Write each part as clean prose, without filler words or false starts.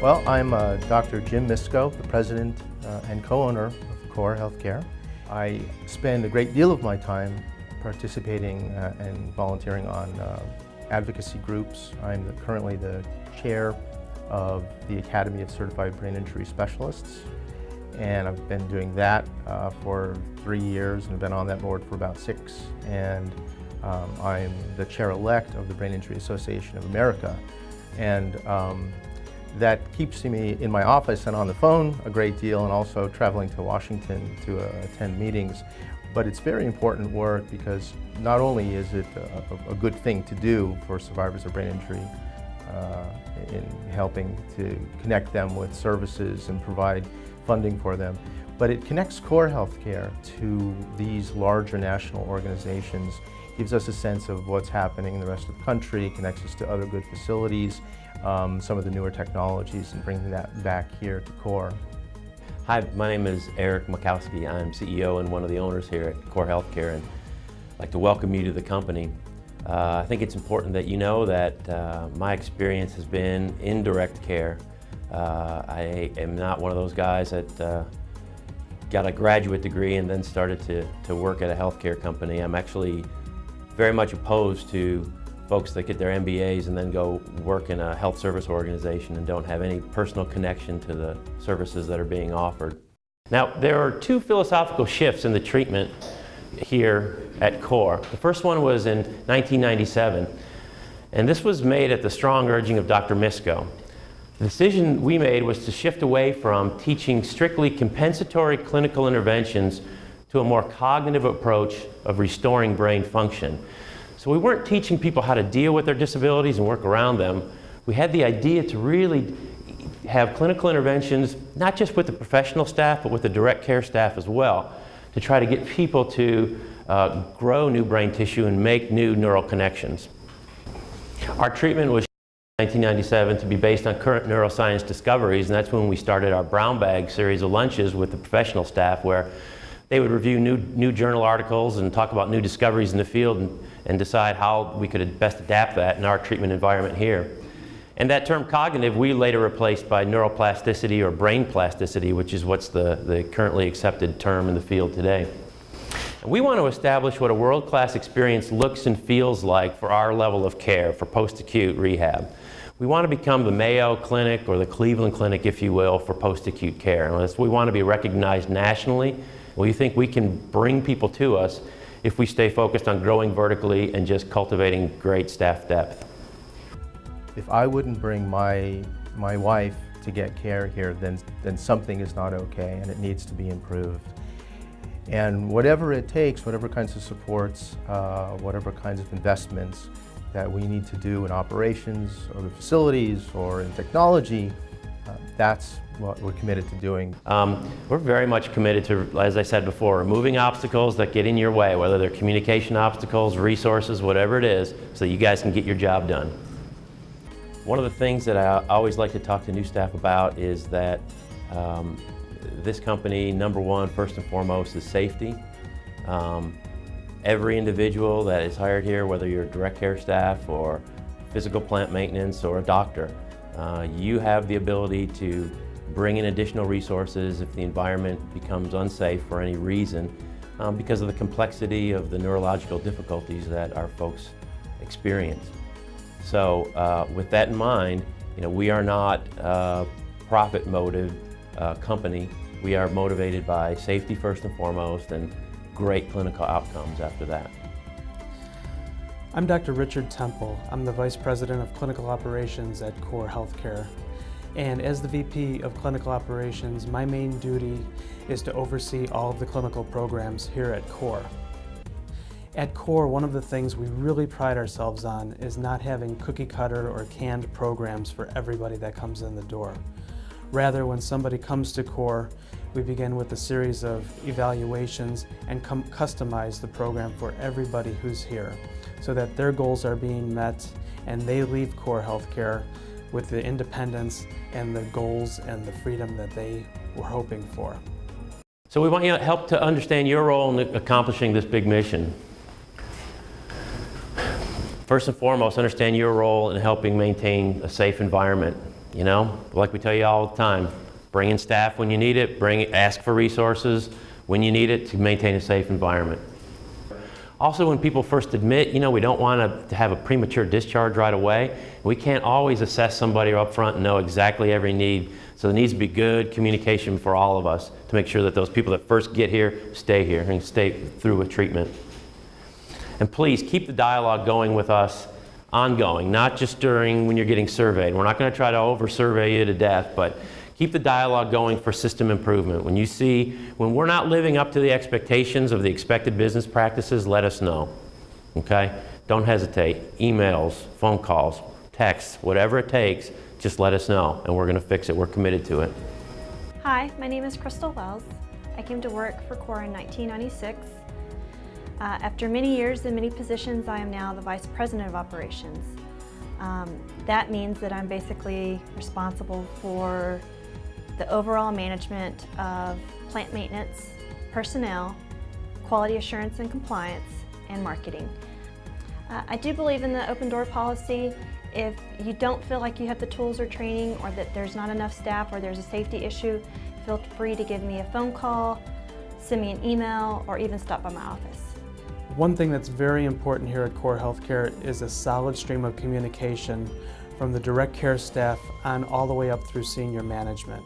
Well, I'm Dr. Jim Misko, the president and co-owner of Core Healthcare. I spend a great deal of my time participating and volunteering on advocacy groups. I'm currently the chair of the Academy of Certified Brain Injury Specialists, and I've been doing that for 3 years and have been on that board for about 6. And I'm the chair-elect of the Brain Injury Association of America. And that keeps me in my office and on the phone a great deal, and also traveling to Washington to attend meetings. But it's very important work because not only is it a good thing to do for survivors of brain injury in helping to connect them with services and provide funding for them, but it connects Core Healthcare to these larger national organizations, gives us a sense of what's happening in the rest of the country, connects us to other good facilities, some of the newer technologies, and bringing that back here to Core. Hi, my name is Eric Makowski. I'm CEO and one of the owners here at Core Healthcare, and I'd like to welcome you to the company. I think it's important that you know that my experience has been in direct care. I am not one of those guys that got a graduate degree and then started to work at a healthcare company. I'm actually very much opposed to folks that get their MBAs and then go work in a health service organization and don't have any personal connection to the services that are being offered. Now, there are 2 philosophical shifts in the treatment here at Core. The first one was in 1997, and this was made at the strong urging of Dr. Misko. The decision we made was to shift away from teaching strictly compensatory clinical interventions to a more cognitive approach of restoring brain function. So we weren't teaching people how to deal with their disabilities and work around them. We had the idea to really have clinical interventions, not just with the professional staff, but with the direct care staff as well, to try to get people to grow new brain tissue and make new neural connections. Our treatment was in 1997 to be based on current neuroscience discoveries, and that's when we started our brown bag series of lunches with the professional staff, where they would review new journal articles and talk about new discoveries in the field and decide how we could best adapt that in our treatment environment here. And that term cognitive we later replaced by neuroplasticity or brain plasticity, which is what's the currently accepted term in the field today. And we want to establish what a world-class experience looks and feels like for our level of care, for post-acute rehab. We want to become the Mayo Clinic or the Cleveland Clinic, if you will, for post-acute care. And we want to be recognized nationally. We think we can bring people to us if we stay focused on growing vertically and just cultivating great staff depth. If I wouldn't bring my wife to get care here, then something is not okay and it needs to be improved. And whatever it takes, whatever kinds of supports, whatever kinds of investments that we need to do in operations or the facilities or in technology, that's what we're committed to doing. We're very much committed to, as I said before, removing obstacles that get in your way, whether they're communication obstacles, resources, whatever it is, so you guys can get your job done. One of the things that I always like to talk to new staff about is that this company, number one, first and foremost, is safety. Every individual that is hired here, whether you're direct care staff or physical plant maintenance or a doctor, you have the ability to bring in additional resources if the environment becomes unsafe for any reason because of the complexity of the neurological difficulties that our folks experience. So with that in mind, we are not a profit motive company. We are motivated by safety first and foremost and great clinical outcomes after that. I'm Dr. Richard Temple. I'm the Vice President of Clinical Operations at Core Healthcare. And as the VP of Clinical Operations, my main duty is to oversee all of the clinical programs here at Core. At Core, one of the things we really pride ourselves on is not having cookie cutter or canned programs for everybody that comes in the door. Rather, when somebody comes to Core, we begin with a series of evaluations and customize the program for everybody who's here so that their goals are being met and they leave Core Healthcare with the independence and the goals and the freedom that they were hoping for. So we want you to help to understand your role in accomplishing this big mission. First and foremost, understand your role in helping maintain a safe environment. You know, like we tell you all the time, bring in staff when you need it, ask for resources when you need it to maintain a safe environment. Also, when people first admit, you know, we don't want to have a premature discharge right away. We can't always assess somebody up front and know exactly every need. So there needs to be good communication for all of us to make sure that those people that first get here and stay through with treatment. And please keep the dialogue going with us ongoing, not just during when you're getting surveyed. We're not going to try to over-survey you to death, but keep the dialogue going for system improvement. When we're not living up to the expectations of the expected business practices, let us know, okay? Don't hesitate. Emails, phone calls, texts, whatever it takes, just let us know, and we're gonna fix it. We're committed to it. Hi, my name is Crystal Wells. I came to work for CORE in 1996. After many years in many positions, I am now the Vice President of Operations. That means that I'm basically responsible for the overall management of plant maintenance, personnel, quality assurance and compliance, and marketing. I do believe in the open door policy. If you don't feel like you have the tools or training, or that there's not enough staff, or there's a safety issue, feel free to give me a phone call, send me an email, or even stop by my office. One thing that's very important here at CORE Healthcare is a solid stream of communication from the direct care staff on all the way up through senior management.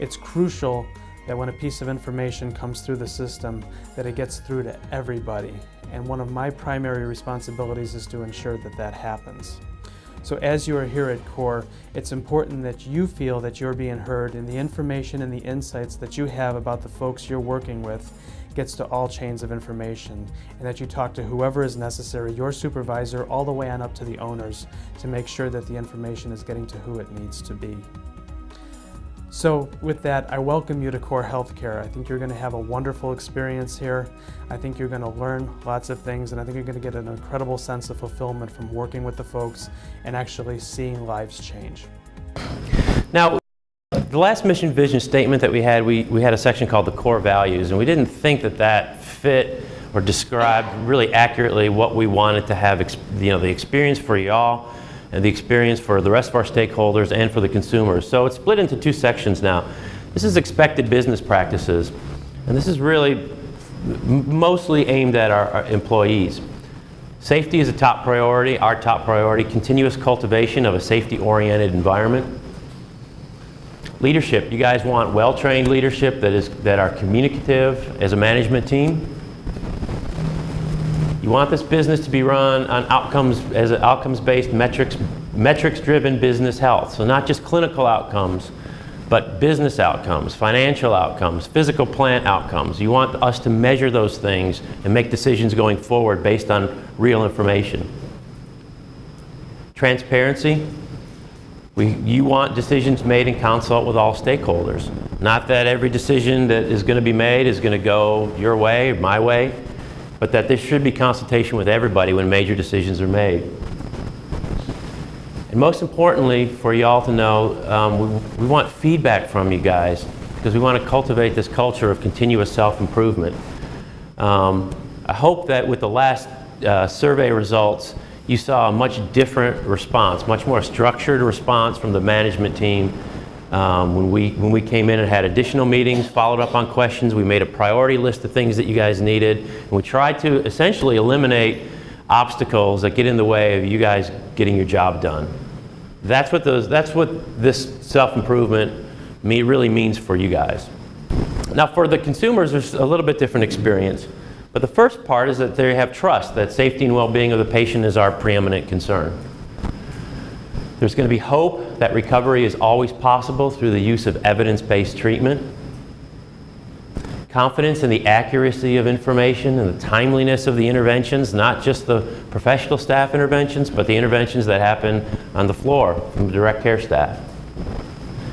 It's crucial that when a piece of information comes through the system, that it gets through to everybody. And one of my primary responsibilities is to ensure that that happens. So as you are here at CORE, it's important that you feel that you're being heard, and the information and the insights that you have about the folks you're working with gets to all chains of information, and that you talk to whoever is necessary, your supervisor, all the way on up to the owners, to make sure that the information is getting to who it needs to be. So with that, I welcome you to CORE Healthcare. I think you're going to have a wonderful experience here. I think you're going to learn lots of things, and I think you're going to get an incredible sense of fulfillment from working with the folks and actually seeing lives change. Now, the last mission vision statement that we had a section called the core values, and we didn't think that that fit or described really accurately what we wanted to have, the experience for y'all and the experience for the rest of our stakeholders and for the consumers. So it's split into two sections now. This is expected business practices, and this is really mostly aimed at our employees. Safety is a top priority, our top priority, continuous cultivation of a safety-oriented environment. Leadership, you guys want well-trained leadership that are communicative as a management team. You want this business to be run on outcomes-based, metrics-driven business health. So not just clinical outcomes, but business outcomes, financial outcomes, physical plant outcomes. You want us to measure those things and make decisions going forward based on real information. Transparency. You want decisions made in consult with all stakeholders. Not that every decision that is going to be made is going to go your way or my way, but that there should be consultation with everybody when major decisions are made. And most importantly, for y'all to know, we want feedback from you guys, because we want to cultivate this culture of continuous self-improvement. I hope that with the last survey results, you saw a much different response, much more structured response from the management team. When we came in and had additional meetings, followed up on questions, we made a priority list of things that you guys needed, and we tried to essentially eliminate obstacles that get in the way of you guys getting your job done. That's what this self-improvement really means for you guys. Now for the consumers, there's a little bit different experience. But the first part is that they have trust that safety and well-being of the patient is our preeminent concern. There's going to be hope that recovery is always possible through the use of evidence-based treatment. Confidence in the accuracy of information and the timeliness of the interventions, not just the professional staff interventions, but the interventions that happen on the floor from the direct care staff.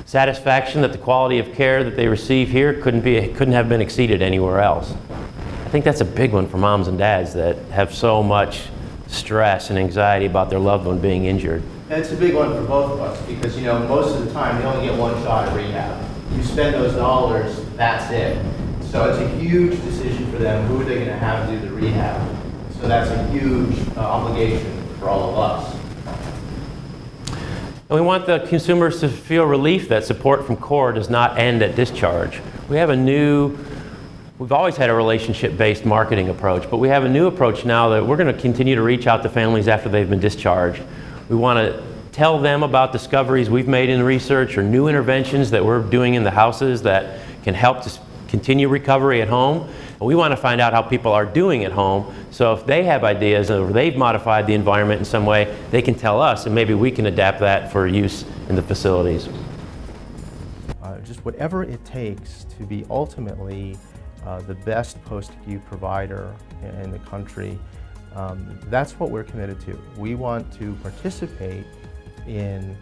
Satisfaction that the quality of care that they receive here couldn't have been exceeded anywhere else. I think that's a big one for moms and dads that have so much stress and anxiety about their loved one being injured. And it's a big one for both of us, because most of the time they only get one shot at rehab. You spend those dollars, that's it. So it's a huge decision for them. Who are they going to have do the rehab? So that's a huge obligation for all of us. And we want the consumers to feel relief that support from CORE does not end at discharge. We've always had a relationship-based marketing approach, but we have a new approach now that we're going to continue to reach out to families after they've been discharged. We want to tell them about discoveries we've made in research or new interventions that we're doing in the houses that can help to continue recovery at home. And we want to find out how people are doing at home, so if they have ideas or they've modified the environment in some way, they can tell us and maybe we can adapt that for use in the facilities. Just whatever it takes to be ultimately the best post-acute provider in the country, that's what we're committed to. We want to participate in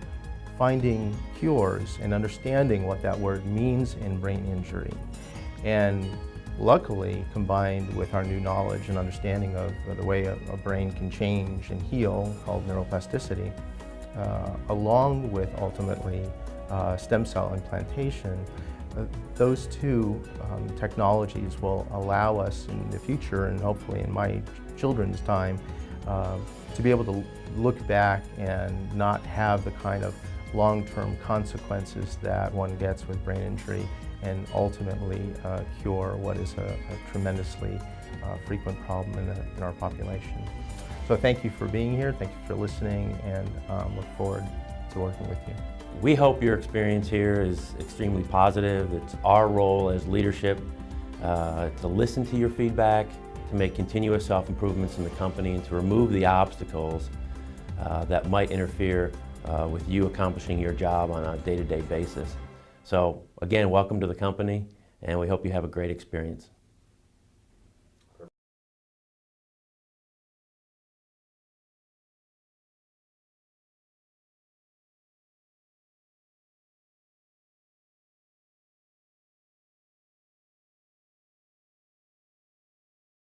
finding cures and understanding what that word means in brain injury. And luckily, combined with our new knowledge and understanding of the way a brain can change and heal, called neuroplasticity, along with ultimately stem cell implantation, those two technologies will allow us in the future, and hopefully in my children's time, to be able to look back and not have the kind of long-term consequences that one gets with brain injury, and ultimately cure what is a tremendously frequent problem in our population. So thank you for being here, thank you for listening, and look forward to working with you. We hope your experience here is extremely positive. It's our role as leadership to listen to your feedback, to make continuous self-improvements in the company, and to remove the obstacles that might interfere with you accomplishing your job on a day-to-day basis. So again, welcome to the company, and we hope you have a great experience.